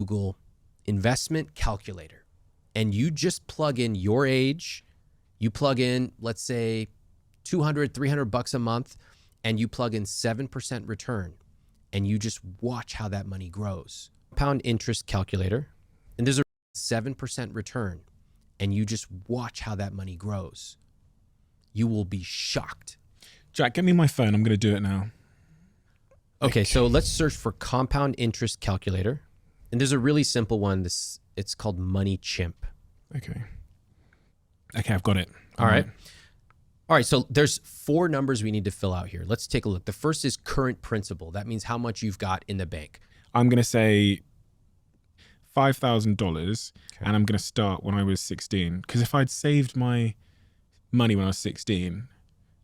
Google investment calculator, and you just plug in your age, you plug in, let's say, 200, 300 bucks a month, and you plug in 7% return, and you just watch how that money grows. Compound interest calculator, and there's a 7% return, and you just watch how that money grows. You will be shocked. Jack, get me my phone. I'm going to do it now. Okay, so let's search for compound interest calculator. And there's a really simple one. It's called Money Chimp. Okay, I've got it. All right. All right, so there's 4 numbers we need to fill out here. Let's take a look. The first is current principal. That means how much you've got in the bank. I'm going to say $5,000, and I'm going to start when I was 16. Because if I'd saved my money when I was 16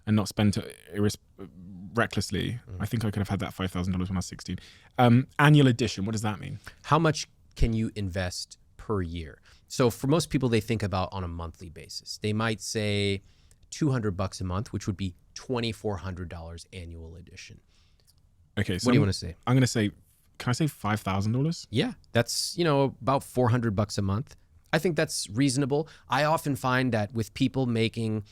and not spent it recklessly, I think I could have had that $5,000 when I was 16. Annual addition, what does that mean? How much can you invest per year? So for most people, they think about on a monthly basis. They might say $200 a month, which would be $2,400 annual addition. Okay, so what do you want to say? I'm going to say, can I say $5,000? Yeah, that's, about $400 a month. I think that's reasonable. I often find that with people making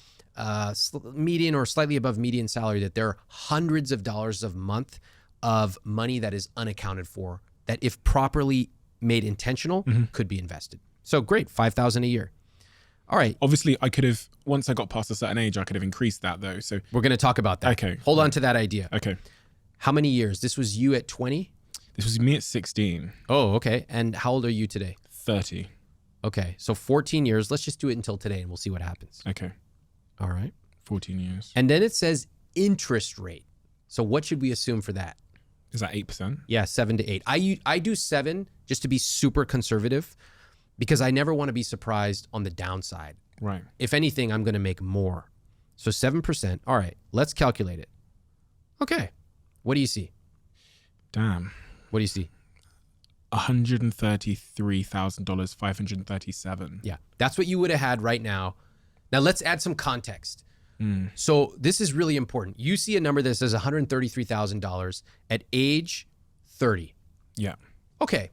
median or slightly above median salary, that there are hundreds of dollars a month of money that is unaccounted for, that if properly made intentional, could be invested. So great, $5,000 a year. All right. Obviously, I could have, once I got past a certain age, I could have increased that though. So we're going to talk about that. Okay. Hold on to that idea. Okay. How many years? This was you at 20? This was me at 16. Oh, okay. And how old are you today? 30. Okay. So 14 years. Let's just do it until today and we'll see what happens. Okay. All right. 14 years. And then it says interest rate. So what should we assume for that? Is that 8%? Yeah, 7 to 8. I do 7 just to be super conservative because I never want to be surprised on the downside. Right. If anything, I'm going to make more. So 7%. All right, let's calculate it. Okay. What do you see? Damn. What do you see? $133,000, 537. Yeah, that's what you would have had right now. Now let's add some context. So this is really important. You see a number that says $133,000 at age 30. Yeah. Okay.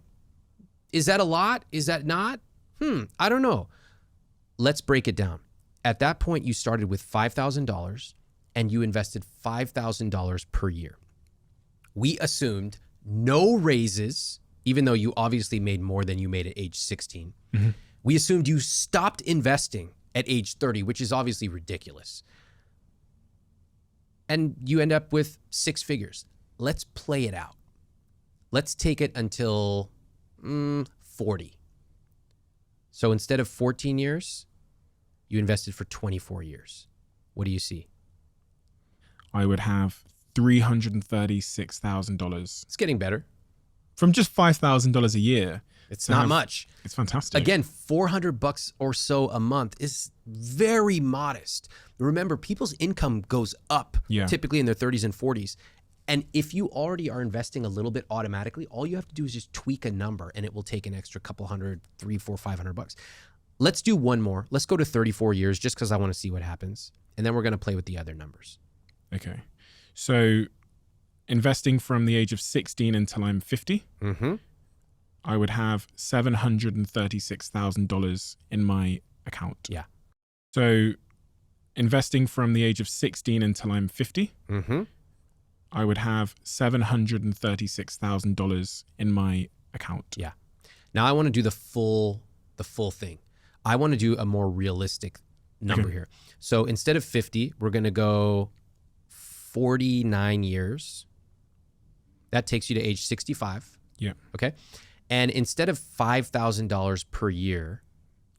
Is that a lot? Is that not? I don't know. Let's break it down. At that point, you started with $5,000 and you invested $5,000 per year. We assumed no raises, even though you obviously made more than you made at age 16. We assumed you stopped investing at age 30, which is obviously ridiculous. And you end up with 6 figures. Let's play it out. Let's take it until 40. So instead of 14 years, you invested for 24 years. What do you see? I would have $336,000. It's getting better. From just $5,000 a year. It's not much. It's fantastic. Again, $400 or so a month is very modest. Remember, people's income goes up typically in their 30s and 40s. And if you already are investing a little bit automatically, all you have to do is just tweak a number and it will take an extra couple hundred, $300, $400, $500. Let's do one more. Let's go to 34 years just because I want to see what happens. And then we're going to play with the other numbers. Okay. So investing from the age of 16 until I'm 50, I would have $736,000 in my account. Yeah. So investing from the age of 16 until I'm 50, I would have $736,000 in my account. Yeah. Now I want to do the full thing. I want to do a more realistic number here. So instead of 50, we're going to go 49 years. That takes you to age 65. Yeah. Okay. And instead of $5,000 per year,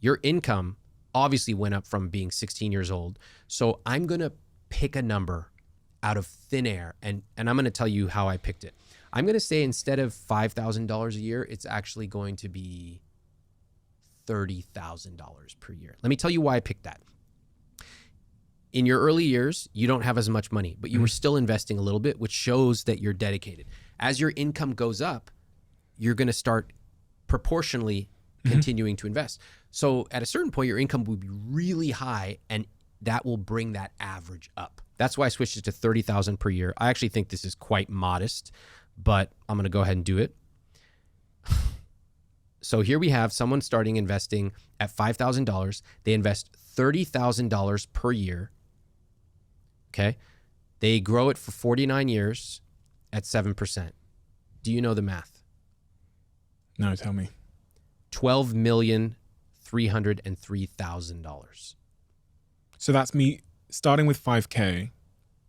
your income obviously went up from being 16 years old. So I'm going to pick a number out of thin air, and I'm going to tell you how I picked it. I'm going to say instead of $5,000 a year, it's actually going to be $30,000 per year. Let me tell you why I picked that. In your early years, you don't have as much money, but you were still investing a little bit, which shows that you're dedicated. As your income goes up, you're going to start proportionally continuing to invest. So at a certain point, your income will be really high, and that will bring that average up. That's why I switched it to $30,000 per year. I actually think this is quite modest, but I'm going to go ahead and do it. So here we have someone starting investing at $5,000. They invest $30,000 per year. Okay. They grow it for 49 years at 7%. Do you know the math? No, tell me. $12,303,000. So that's me starting with 5K,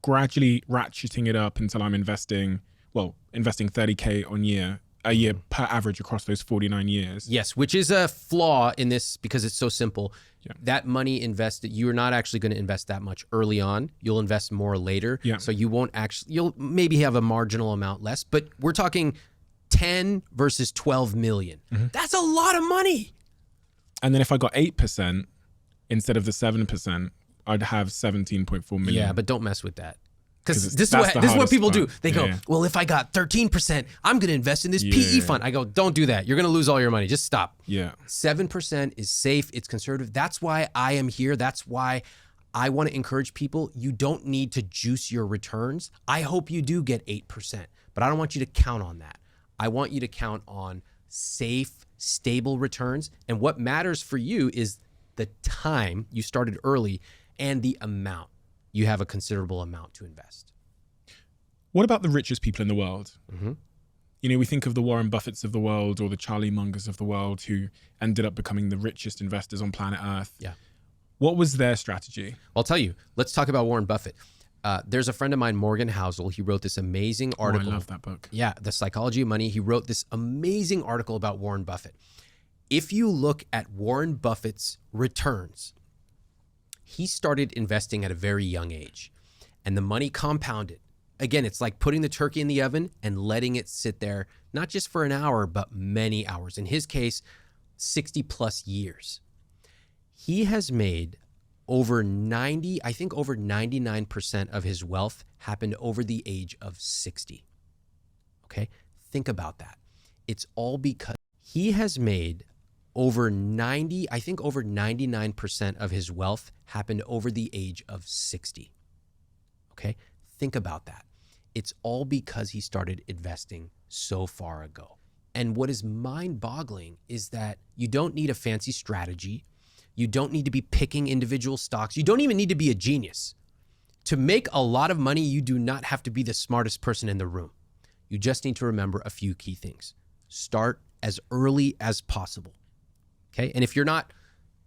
gradually ratcheting it up until I'm investing 30K a year per average across those 49 years. Yes, which is a flaw in this because it's so simple. Yeah. That money invested, you're not actually going to invest that much early on. You'll invest more later. Yeah. So you'll maybe have a marginal amount less, but we're talking 10 versus 12 million. Mm-hmm. That's a lot of money. And then if I got 8% instead of the 7%, I'd have 17.4 million. Yeah, but don't mess with that. Because That's this is what people do. part. They go, well, if I got 13%, I'm going to invest in this PE fund. I go, don't do that. You're going to lose all your money. Just stop. Yeah. 7% is safe. It's conservative. That's why I am here. That's why I want to encourage people. You don't need to juice your returns. I hope you do get 8%, but I don't want you to count on that. I want you to count on safe, stable returns. And what matters for you is the time you started early and the amount. You have a considerable amount to invest. What about the richest people in the world? Mm-hmm. You know, we think of the Warren Buffetts of the world or the Charlie Mungers of the world who ended up becoming the richest investors on planet Earth. Yeah. What was their strategy? I'll tell you. Let's talk about Warren Buffett. There's a friend of mine, Morgan Housel. He wrote this amazing article. I love that book. Yeah, The Psychology of Money. He wrote this amazing article about Warren Buffett. If you look at Warren Buffett's returns, he started investing at a very young age, and the money compounded. Again, it's like putting the turkey in the oven and letting it sit there, not just for an hour, but many hours. In his case, 60 plus years. He has made over 99% of his wealth happened over the age of 60. Okay? Think about that. It's all because he has made over 99% of his wealth happened over the age of 60. Okay? Think about that. It's all because he started investing so far ago. And what is mind-boggling is that you don't need a fancy strategy. You don't need to be picking individual stocks. You don't even need to be a genius. To make a lot of money, you do not have to be the smartest person in the room. You just need to remember a few key things. Start as early as possible. Okay? And if you're not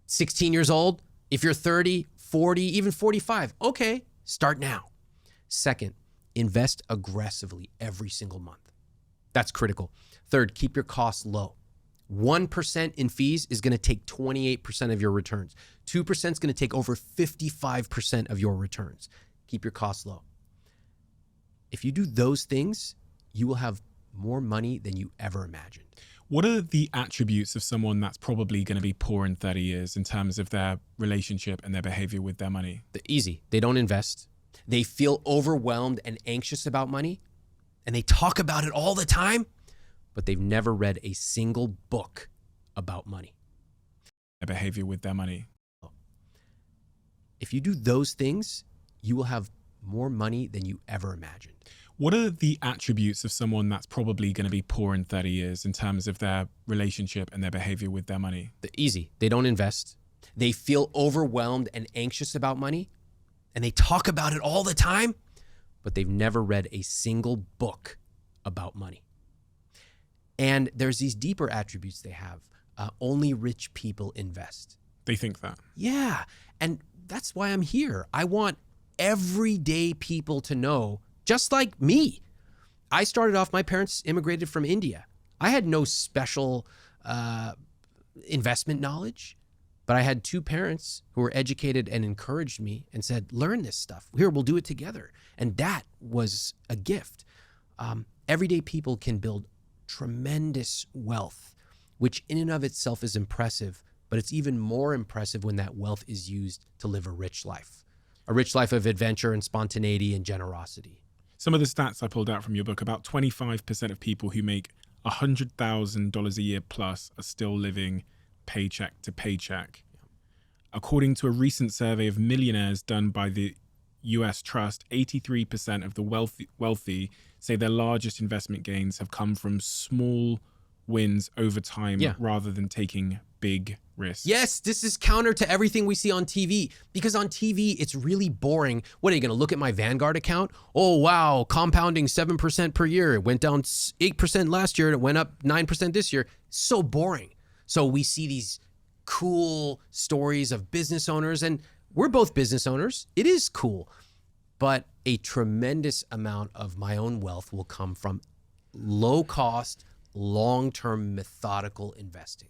16 years old, if you're 30, 40, even 45, okay, start now. Second, invest aggressively every single month. That's critical. Third, keep your costs low. 1% in fees is going to take 28% of your returns. 2% is going to take over 55% of your returns. Keep your costs low. If you do those things, you will have more money than you ever imagined. What are the attributes of someone that's probably going to be poor in 30 years in terms of their relationship and their behavior with their money? Easy. They don't invest. They feel overwhelmed and anxious about money, and they talk about it all the time, but they've never read a single book about money. Their behavior with their money. If you do those things, you will have more money than you ever imagined. What are the attributes of someone that's probably going to be poor in 30 years in terms of their relationship and their behavior with their money? Easy. They don't invest. They feel overwhelmed and anxious about money, and they talk about it all the time, but they've never read a single book about money. And there's these deeper attributes they have. Only rich people invest. They think that. Yeah. And that's why I'm here. I want everyday people to know, just like me. I started off, my parents immigrated from India. I had no special investment knowledge, but I had two parents who were educated and encouraged me and said, learn this stuff. Here, we'll do it together. And that was a gift. Everyday people can build tremendous wealth, which in and of itself is impressive, but it's even more impressive when that wealth is used to live a rich life of adventure and spontaneity and generosity. Some of the stats I pulled out from your book, about 25% of people who make $100,000 a year plus are still living paycheck to paycheck. According to a recent survey of millionaires done by the US Trust, 83% of the wealthy say their largest investment gains have come from small wins over time Yeah. rather than taking big risks. Yes, this is counter to everything we see on TV, because on TV, it's really boring. What are you going to look at my Vanguard account? Oh, wow, compounding 7% per year. It went down 8% last year and it went up 9% this year. So boring. So we see these cool stories of business owners, and we're both business owners. It is cool. But a tremendous amount of my own wealth will come from low cost, long-term methodical investing.